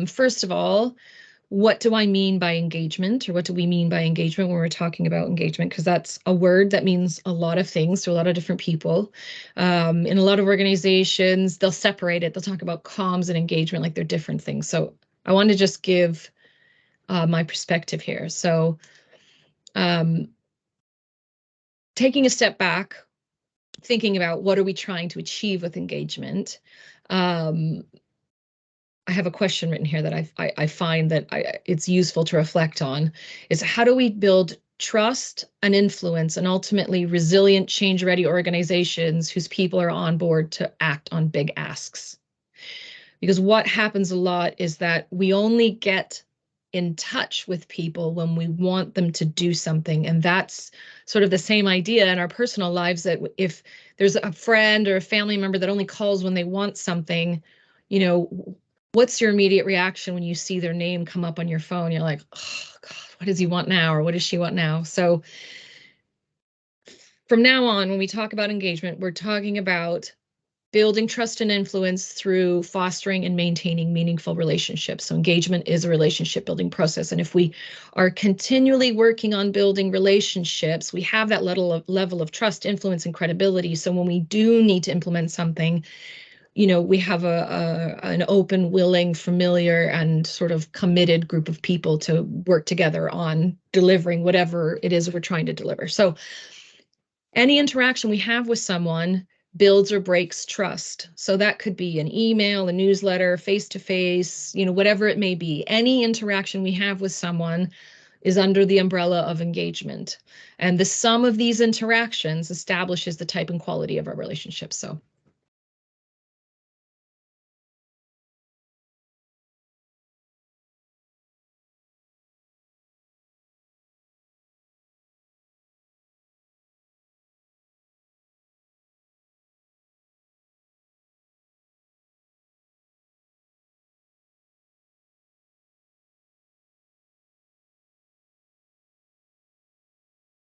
First of all, what do I mean by engagement, or what do we mean by engagement when we're talking about engagement? Because that's a word that means a lot of things to a lot of different people. In a lot of organizations, they'll separate it. They'll talk about comms and engagement like they're different things. So I want to just give my perspective here. So taking a step back, thinking about what are we trying to achieve with engagement. I have a question written here that I find that it's useful to reflect on, is how do we build trust and influence and ultimately resilient, change-ready organizations whose people are on board to act on big asks? Because what happens a lot is that we only get in touch with people when we want them to do something. And that's sort of the same idea in our personal lives, that if there's a friend or a family member that only calls when they want something, you know, what's your immediate reaction when you see their name come up on your phone? You're like, oh God, what does he want now? Or what does she want now? So from now on, when we talk about engagement, we're talking about building trust and influence through fostering and maintaining meaningful relationships. So engagement is a relationship building process. And if we are continually working on building relationships, we have that level of trust, influence, and credibility. So when we do need to implement something, we have an open, willing, familiar, and sort of committed group of people to work together on delivering whatever it is we're trying to deliver. So any interaction we have with someone builds or breaks trust. So that could be an email, a newsletter, face-to-face, whatever it may be. Any interaction we have with someone is under the umbrella of engagement. And the sum of these interactions establishes the type and quality of our relationship. So